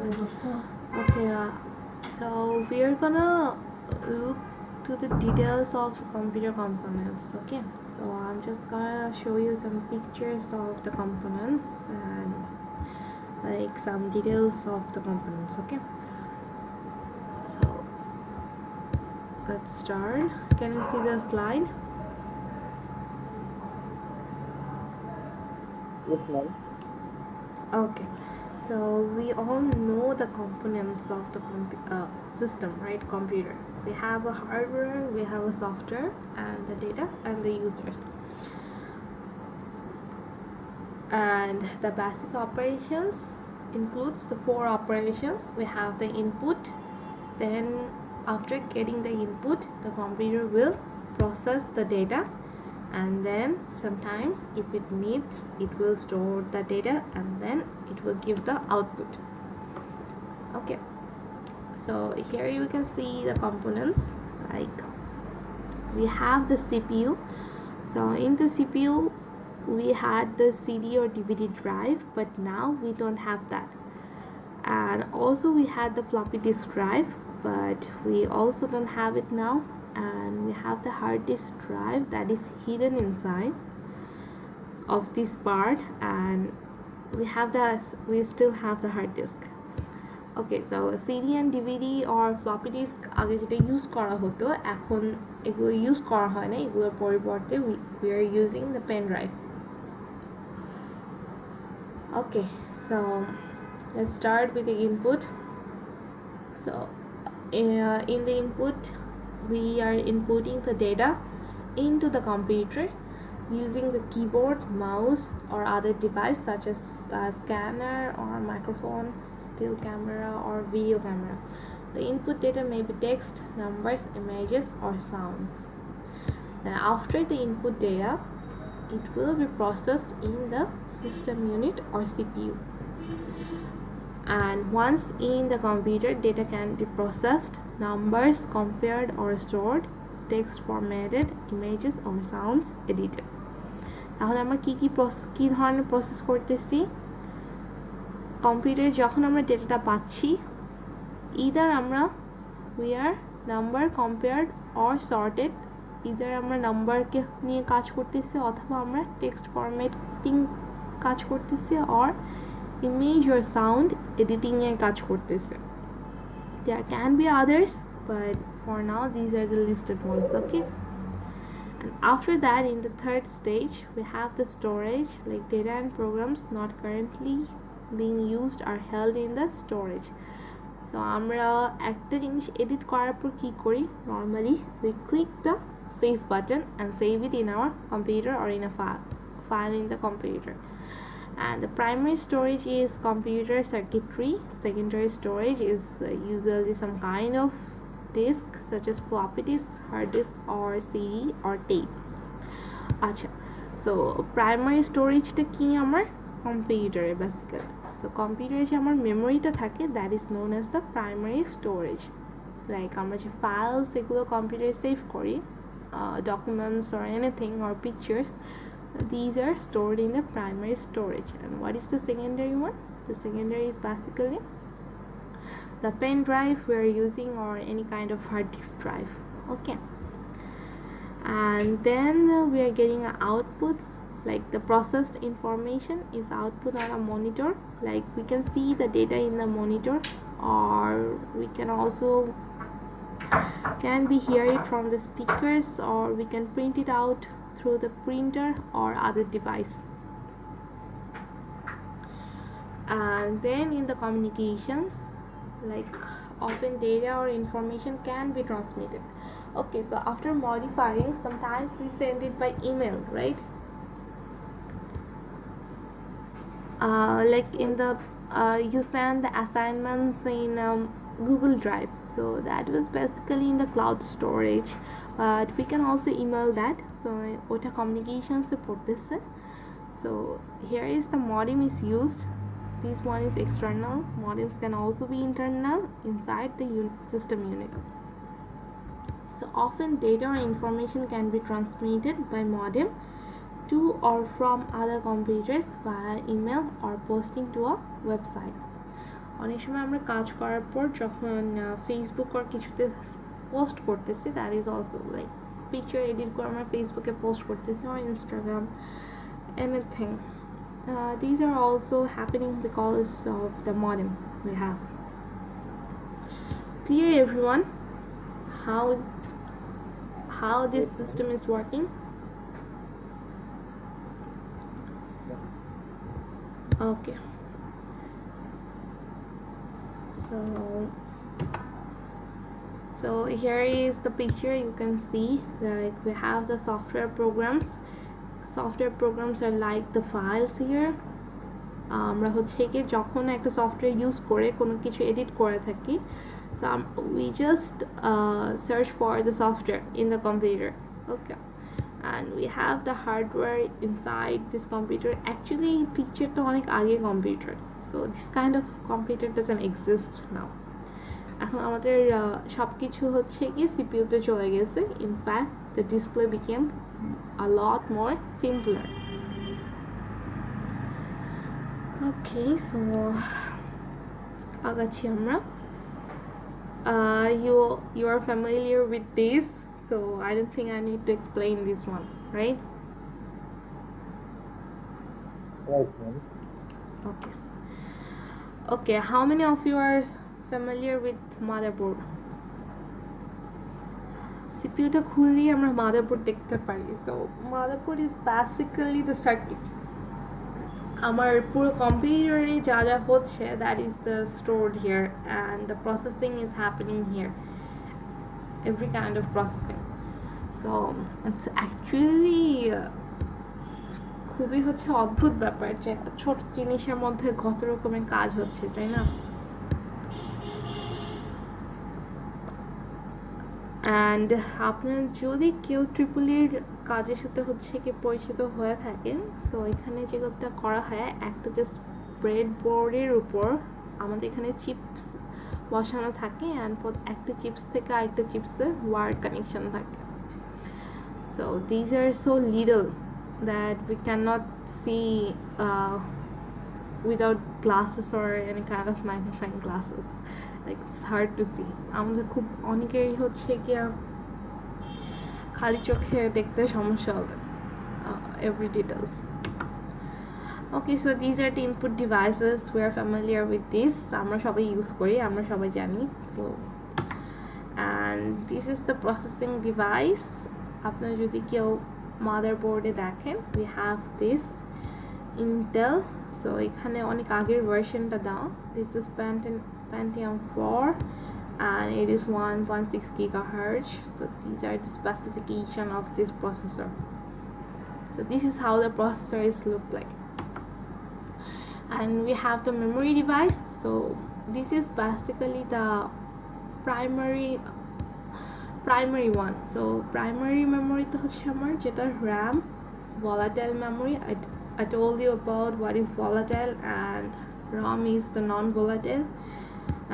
Okay, so we are gonna look to the details of computer components. Okay, so I'm just gonna show you some pictures of the components and like some details of the components. Okay, so let's start. Can you see the slide? Yes, ma'am. Okay, so we all know the components of the system, right? Computer. We have a hardware, we have a software, and the data and the users. And the basic operations includes the 4 operations. We have the input, then after getting the input, the computer will process the data, and then sometimes if it needs, it will store the data and then it will give the output. Okay, so here you can see the components. Like we have the CPU. So in the CPU we had the CD or DVD drive, but now we don't have that. And also we had the floppy disk drive, but we also don't have it now. And we have the hard disk drive that is hidden inside of this part, and we still have the hard disk. Okay, so CD and DVD or floppy disk আগে যেটা use করা হতো, এখন এগুলো use করা হয় না, এগুলোর পরিবর্তে we are using the pen drive. Okay, so let's start with the input. So in the input we are inputting the data into the computer using the keyboard, mouse, or other device such as a scanner or microphone, still camera, or video camera. The input data may be text, numbers, images, or sounds. Then after the input data, it will be processed in the system unit or CPU. And once in the computer, data can be processed, numbers compared or stored, text formatted, images or sounds edited. তাহলে আমরা কি ধরনের process করতেছি? কম্পিউটারে যখন আমরা ডেটাটা পাচ্ছি, either আমরা we are number compared or sorted, either আমরা নাম্বারকে নিয়ে কাজ করতেছি অথবা আমরা টেক্সট ফরম্যাটিং কাজ করতেছি or image or sound editing এর কাজ করতেছে. There can be others, but for now these are the listed ones. Okay, and after that, in the third stage, we have the storage, like data and programs not currently being used are held in the storage. So আমরা একটা জিনিস edit করার পর কি করি? Normally we click the save button and save it in our computer or in a file in the computer. And the primary storage is computer circuitry. Secondary storage is usually some kind of disk such as floppy disk, hard disk, or CD or tape. আচ্ছা, so primary storage-টা কি আমার কম্পিউটারে basically. So কম্পিউটারে যে আমার মেমোরিটা থাকে, that is known as the primary storage. Like আমরা যে ফাইলস এগুলো কম্পিউটারে সেভ করি, documents or anything or pictures, these are stored in the primary storage. And what is the secondary one? The secondary is basically the pen drive we are using or any kind of hard disk drive. Okay, and then we are getting outputs, like the processed information is output on a monitor. Like we can see the data in the monitor, or we can also hear it from the speakers, or we can print it out through the printer or other device. And then in the communications, like often data or information can be transmitted. Okay, so after modifying, sometimes we send it by email, right? Like in the you send the assignments in Google Drive, so that was basically in the cloud storage, but we can also email that. So ওটা communications এ পড়তেছে. So here is the modem is used. This one is external. Modems can also be internal inside the system unit. So often data or information can be transmitted by modem to or from other computers via email or posting to a website. অনেক সময় আমরা কাজ করার পর যখন Facebook আর কিছুতে post করতেছি, that is also like picture edit করে আমরা ফেসবুকে পোস্ট করতেছি or Instagram, anything. These are also happening because of the modem we have. Clear everyone how this system is working? Okay. So here is the picture. You can see like we have the software programs. Software programs are like the files here. আমরা হচ্ছে কি যখন একটা software use করে কোনো কিছু edit করে থাকি, so we just search for the software in the computer. Okay, and we have the hardware inside this computer. Actually picture to অনেক আগে computer, so this kind of computer doesn't exist now. এখন আমাদের সব কিছু হচ্ছে কি সিপিইউতে চলে গেছে. In fact the display became a lot more simpler. Okay, so আগাচ্ছি আমরা. You are familiar with this, so I don't think I need to explain this one, right? Right, ma'am. Okay, how many of you are familiar with motherboard? CPU টা খুললেই আমরা motherboard দেখতে পারি. So motherboard is basically the circuit. আমার পুরো কম্পিউটারে যা যা হচ্ছে that is the stored here and the processing is happening here, every kind of processing. So it's actually খুবই হচ্ছে অদ্ভুত ব্যাপার যে একটা ছোট জিনিসের মধ্যে কত রকমের কাজ হচ্ছে, তাই না? অ্যান্ড আপনার যদি কেউ ট্রিপলির কাজের সাথে হচ্ছে কি পরিচিত হয়ে থাকেন, সো এখানে যেটা করা হয় একটা জাস্ট ব্রেড বোর্ডের উপর আমাদের এখানে চিপস বসানো থাকে অ্যান্ড একটা চিপস থেকে আরেকটা চিপসে ওয়্যার কানেকশন থাকে. So these are so little that we can not see without glasses or any kind of magnifying glasses. Like it's hard to see. আমাদের খুব অনেকেরই হচ্ছে কি খালি চোখে দেখতে সমস্যা হবে every details. Okay, so these are the input devices. We are familiar with this. আমরা সবাই ইউজ করি, আমরা সবাই জানি. So and this is the processing device. আপনারা যদি কেউ motherboard এ দেখেন, we have this Intel. So এখানে অনেক আগের ভার্সনটা দাও. This is Pentium 4 and it is 1.6 gigahertz. So these are the specification of this processor. So this is how the processor is look like. And we have the memory device. So this is basically the primary one. So primary memory to হচ্ছে আমার যেটা RAM, volatile memory. I told you about what is volatile and ROM is the non-volatile,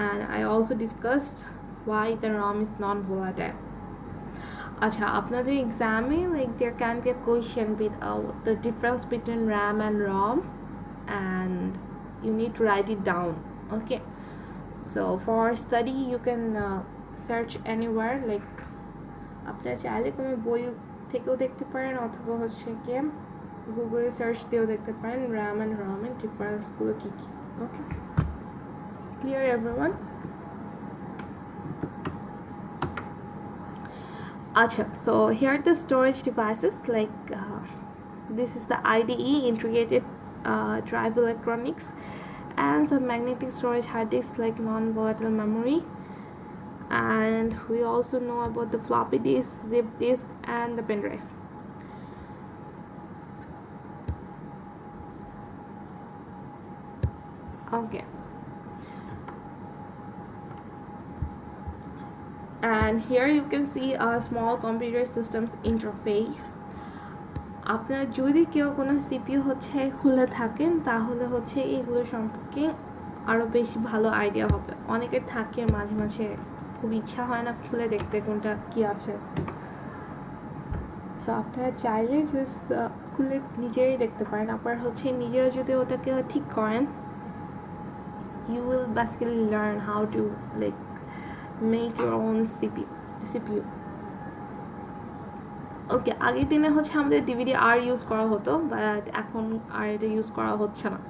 and I also discussed why the ROM is non-volatile. Acha, আপনাদের exam like there can be a question with the difference between RAM and ROM, and you need to write it down. Okay, so for study you can search anywhere, like আপনারা চাইলে কোনো বই থেকেও দেখতে পারেন অথবা হচ্ছে কি গুগলে সার্চ দিয়েও দেখতে পারেন RAM and ROM এর ডিফারেন্সগুলো কী কী. ওকে, ক্লিয়ার এভরিওয়ান? আচ্ছা, so here are the storage devices, like this is the IDE, integrated drive electronics, and some magnetic storage hard disks like non-volatile memory. And we also know about the floppy disk, zip disk, and the pen drive. Okay, and here you can see a small computer systems interface. আপনারা যদি কেউ কোনো CPU হচ্ছে খুলে থাকেন তাহলে হচ্ছে এগুলো সম্পর্কে আরও বেশি ভালো আইডিয়া হবে. অনেকের থাকে মাঝে মাঝে খুব ইচ্ছা হয় না খুলে দেখতে কোনটা কি আছে, সো আপনারা চাইলে জাস্ট খুলে নিজেরাই দেখতে পারেন. আবার হচ্ছে নিজেরা যদি ওটাকে ঠিক করেন you will basically learn how to like make your own CPU. ওকে, আগের দিনে হচ্ছে আমাদের ডিভিডি আর ইউজ করা হতো, বাট এখন আর এটা ইউজ করা হচ্ছে না।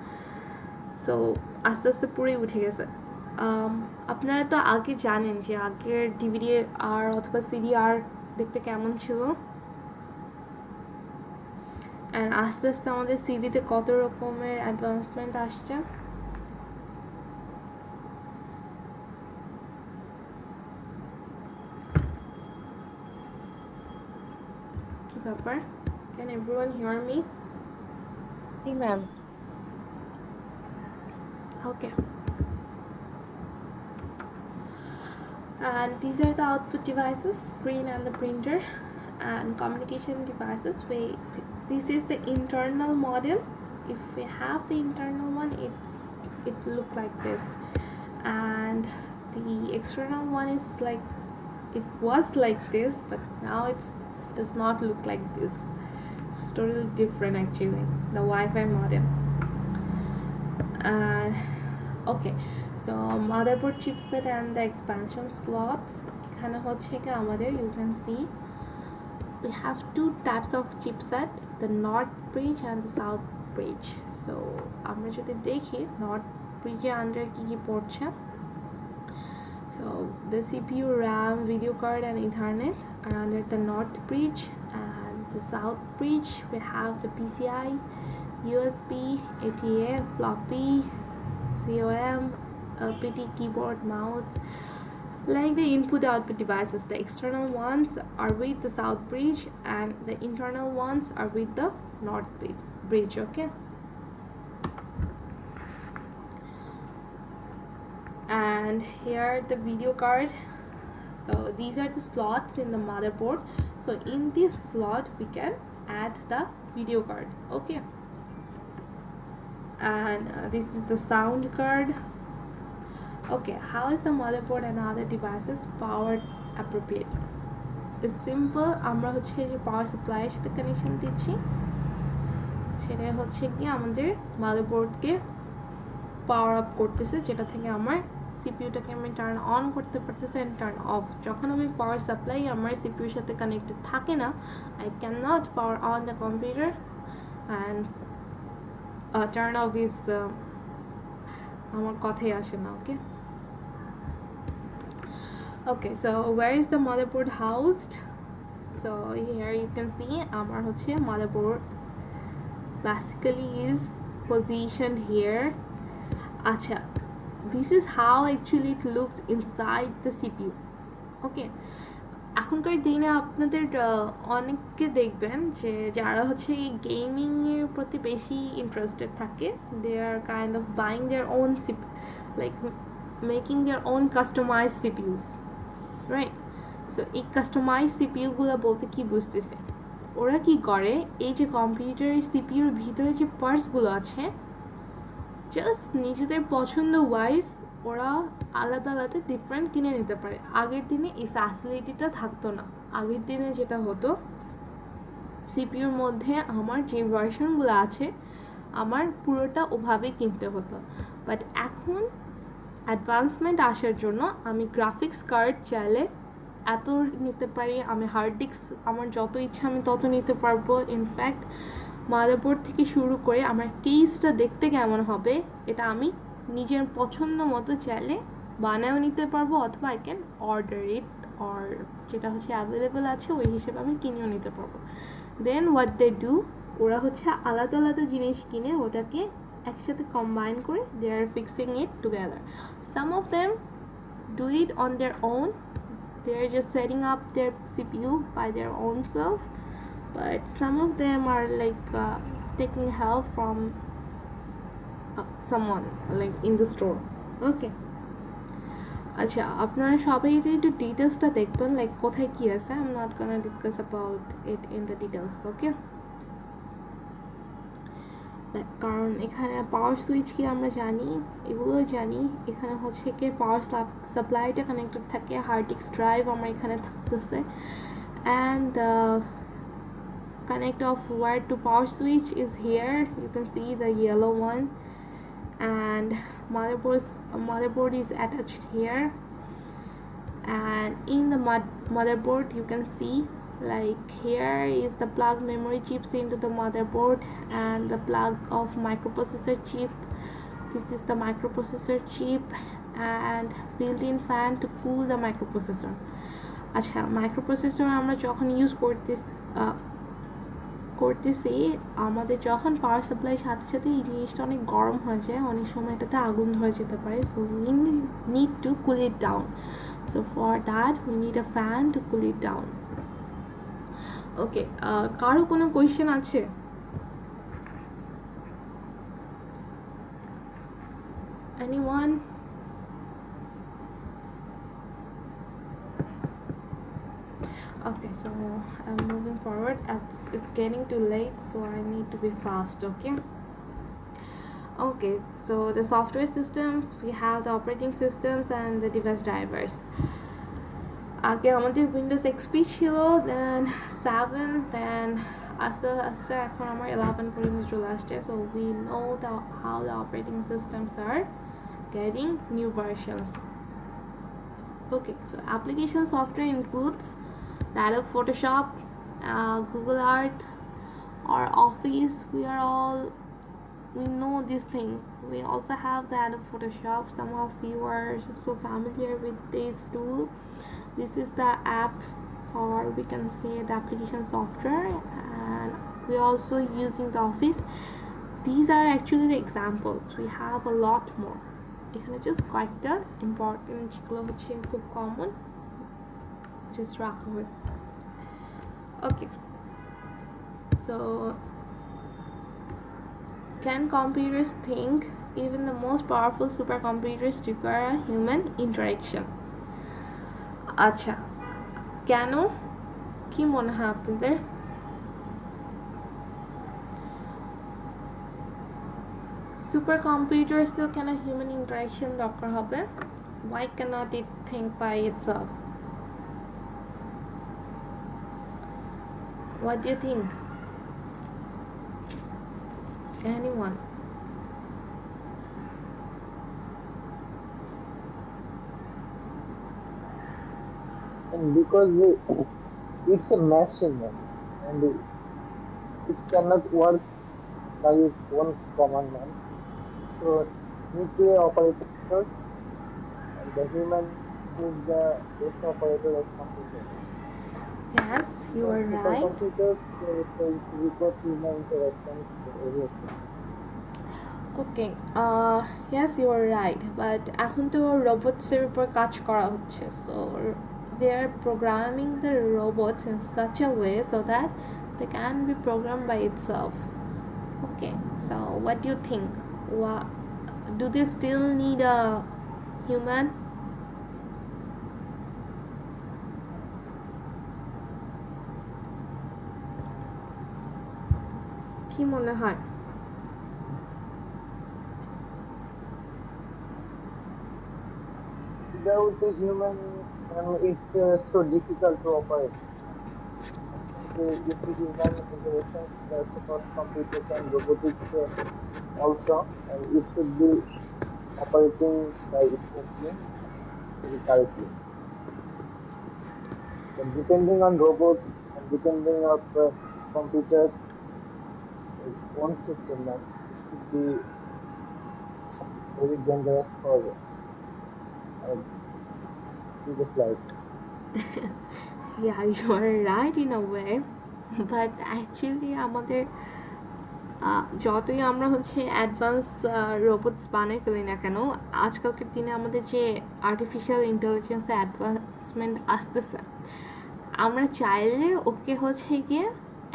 সো আস্তে আস্তে পুরোই উঠে গেছে। আপনারা তো আগে জানেন যে আগের ডিভিডি আর অথবা সিডি আর দেখতে কেমন ছিল, অ্যান্ড আস্তে আস্তে আমাদের সিডিতে কত রকমের অ্যাডভান্সমেন্ট আসছে। কি ব্যাপার? Can everyone hear me? G ma'am. Okay. And these are the output devices, screen and the printer, and communication devices. This is the internal modem. If we have the internal one, it look like this, and the external one is like, it was like this, but now it does not look like this. It's totally different actually, the Wi-Fi modem. Okay, so motherboard chipset and the expansion slots. এখানে হচ্ছে কি আমাদের, you can see we have two types of chipset, the north bridge and the south bridge. So আমরা যদি দেখি north bridge এর under কি কি পড়ছে, so the CPU, RAM, video card and Ethernet are under the north bridge, and the south bridge we have the PCI, USB, ATA, floppy, COM, LPT, keyboard, mouse, like the input output devices. The external ones are with the south bridge and the internal ones are with the north bridge. Okay, and here the video card. So these are the slots in the motherboard. So in this slot we can add the video card. Okay, and this is the sound card. Okay, how is the motherboard and other devices powered appropriate? It's simple. আমরা হচ্ছে যে পাওয়ার সাপ্লাইয়ের সাথে connection দিচ্ছি, সেটা হচ্ছে কি আমাদের মাদারবোর্ডকে power up করতেছে, যেটা থেকে আমার সিপিইউটাকে আমি টার্ন অন করতে পারতেছি অ্যান্ড টার্ন অফ। যখন আমি পাওয়ার সাপ্লাই আমার সিপিইউর সাথে কানেক্টেড থাকে না, I can not power on the computer and turn off is আমার কথাই আসে না। Okay, so where is the motherboard housed? So here you can see আমার হচ্ছে motherboard basically is positioned here. আচ্ছা, this is how actually it looks inside the CPU. Okay, এখনকার দিনে আপনাদের অনেককে দেখবেন যে যারা হচ্ছে গেমিং এর প্রতি বেশি ইন্টারেস্টেড থাকে, they are kind of buying their own like making their own customized CPUs, right? So এই কাস্টমাইজ সিপিইউগুলো বলতে কি বুঝতেছে, ওরা কি করে, এই যে কম্পিউটারের সিপিইউর ভিতরে যে পার্টসগুলো আছে, জাস্ট নিজেদের পছন্দ ওয়াইজ ওরা আলাদা আলাদা ডিফারেন্ট কিনে নিতে পারে। আগের দিনে এই ফ্যাসিলিটিটা থাকতো না। আগের দিনে যেটা হতো, সিপিইউর মধ্যে আমার যে ভার্সনগুলো আছে আমার পুরোটা ওভাবেই কিনতে হতো, বাট এখন অ্যাডভান্সমেন্ট আসার জন্য আমি গ্রাফিক্স কার্ড চাইলে এত নিতে পারি, আমি হার্ড ডিস্ক আমার যত ইচ্ছা আমি তত নিতে পারবো। ইনফ্যাক্ট মাদারবোর্ড থেকে শুরু করে আমার কেসটা দেখতে কেমন হবে এটা আমি নিজের পছন্দ মতো চাইলে বানায়ও নিতে পারবো, অথবা I can order it, or যেটা হচ্ছে অ্যাভেলেবেল আছে ওই হিসেবে আমি কিনেও নিতে পারবো। দেন হোয়াট দে ডু, ওরা হচ্ছে আলাদা আলাদা জিনিস কিনে ওটাকে একসাথে কম্বাইন করে they are fixing it together. Some of them do it on their own, they are just setting up their CPU by their own self, but some of them are like taking help from someone like in the store. Okay, আচ্ছা, আপনারা সবাই যে একটু ডিটেলসটা দেখবেন, like কোথায় কি আছে। I'm not gonna discuss about it in the details, okay? কারণ এখানে পাওয়ার সুইচ কি আমরা জানি, এগুলো জানি। এখানে হচ্ছে কি পাওয়ার সাপ্লাইটা কানেক্টেড থাকে, হার্ড ডিস্ক ড্রাইভ আমার এখানে থাকতেছে, and the connect of wire to power switch is here. You can see the yellow one, and motherboard is attached here. And in the motherboard you can see, like, here is the plug memory chips into the motherboard and the plug of microprocessor chip. This is the microprocessor chip and built-in fan to cool the microprocessor. আচ্ছা, microprocessor আমরা যখন use করতেছি আমাদের যখন power supply সাথে সাথে এই জিনিসটা অনেক গরম হয়ে যায়, অনেক সময় এটাতে আগুন ধরে যেতে পারে। So we need to cool it down. So for that we need a fan to cool it down. Okay, কারো কোনো কোয়েশ্চেন আছে? Anyone? Okay, so I'm moving forward. It's getting too late, so I need to be fast. Okay, so the software systems, we have the operating systems and the device drivers. আগে আমাদের Windows XP ছিল, দেন 7, দেন আস্তে আস্তে এখন আমার 11 পর্যন্ত চলে আসছে। So we know how the operating systems are getting new versions. Okay, so application software includes that of Photoshop, Google Earth, or Office. We know these things. We also have the Adobe Photoshop. Some of you are so familiar with this tool. This is the apps, or we can say the application software, and we're also using the Office. These are actually the examples. We have a lot more. এখানে just কয়েকটা important যেগুলো হচ্ছে খুব common just রাখা হয়েছে। Okay, so can computers think? Even the most powerful supercomputers require a human interaction. আচ্ছা, কেন? কি মনে হয় আপনাদের? Supercomputers still কেন human interaction দরকার হবে? Why cannot it think by itself? What do you think? Anyone? And because it's a machine, and it cannot work by its own command, so need to operator, and the human is the best operator of computer. Yes, you are right. Computers require human interaction for everything. Okay, yes, you are right. But এখন তো robots-এর উপর কাজ করা হচ্ছে, so they are programming the robots in such a way so that they can be programmed by itself. Okay, so what do you think? Do they still need a human? কি মনে হয়? Without a human, it's so difficult to operate. If the human interaction, the support computers and robotics also, and it should be operating by itself correctly. But depending on robots and depending on computers, one system, it should be very dangerous for previous life. Yeah, you are right in a way, but actually আমাদের যতই আমরা হচ্ছে advance robots বানাই ফেলি না কেন, আজকালকার দিনে আমাদের যে আর্টিফিশিয়াল ইন্টেলিজেন্সে অ্যাডভান্সমেন্ট আসতেছে, আমরা চাইলে ওকে হচ্ছে গিয়ে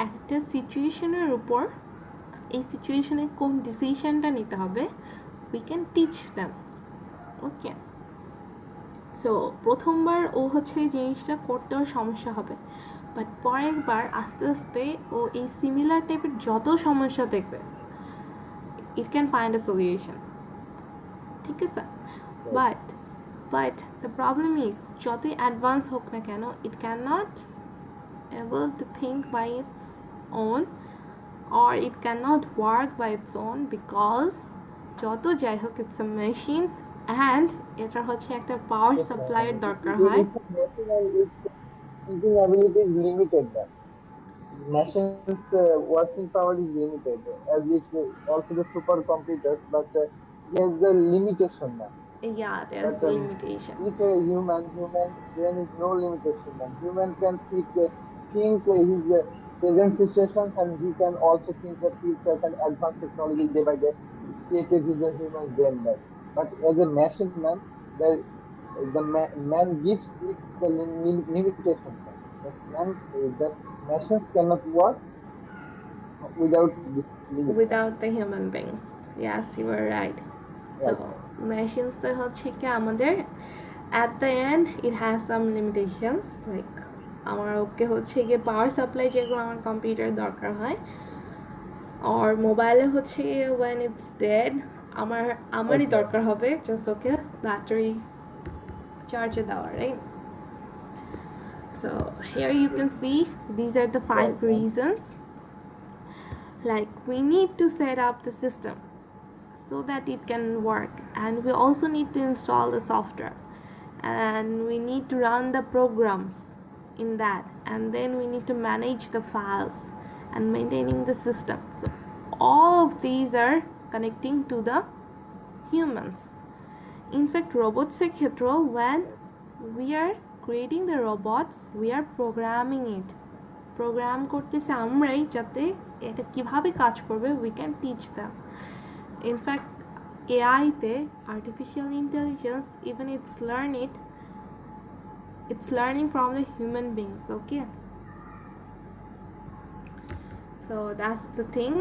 একটা সিচুয়েশনের উপর, এই সিচুয়েশনে কোন ডিসিশনটা নিতে হবে, we can teach them. Okay, so প্রথমবার ও হচ্ছে এই জিনিসটা করতে ওর সমস্যা হবে, বাট পরের বার আস্তে আস্তে ও এই সিমিলার টাইপের যত সমস্যা দেখবে, it can find a solution. ঠিক আছে, বাট দ্য প্রবলেম ইজ যতই অ্যাডভান্স হোক না কেন, it can not able to think by its own, or it cannot work by its own because যত যাই হোক ইটস আ মেশিন অ্যান্ড এটার হচ্ছে একটা পাওয়ার Yes, ma'am. সাপ্লাইয়ের দরকার It হয়। is a machine and its thinking ability is limited. Then machine's working power is limited, as it's also the supercomputers, but there's the limitation, ma'am. Yeah, there's But the limitation. if a human brain is no limitation, man. Human can think his present situations, and he can also think the future and advanced technology day by day. It created his human brain, man. But as a machine, man, man gives it the limitation, man. That machines cannot work without this limit, man. Without the human beings. Yes, you were right. So Right, right. machines তো হচ্ছে কি আমাদের at the end it has some limitations like আমার ওকে হচ্ছে গিয়ে power supply যেগুলো আমার computer দরকার হয় আর মোবাইলে হচ্ছে when it's dead আমারই Right, ma'am. দরকার হবে just ওকে ব্যাটারি চার্জে দেওয়া, right? So here you can see these are the 5 Right, ma'am. reasons. Like we need to set up the system so that it can work, and we also need to install the software, and we need to run the programs in that, and then we need to manage the files and maintaining the system. So all of these are connecting to the humans. In fact, robots ক্ষেত্রে when we are creating the robots, we are programming it. Program করতেছে আমরাই যাতে এটা কিভাবে কাজ করবে we can teach them. In fact, AI তে artificial intelligence even it's learning from the human beings, okay? So that's the thing,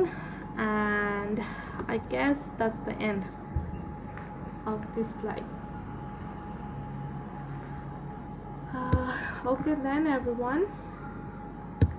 and I guess that's the end of this slide. Okay then everyone,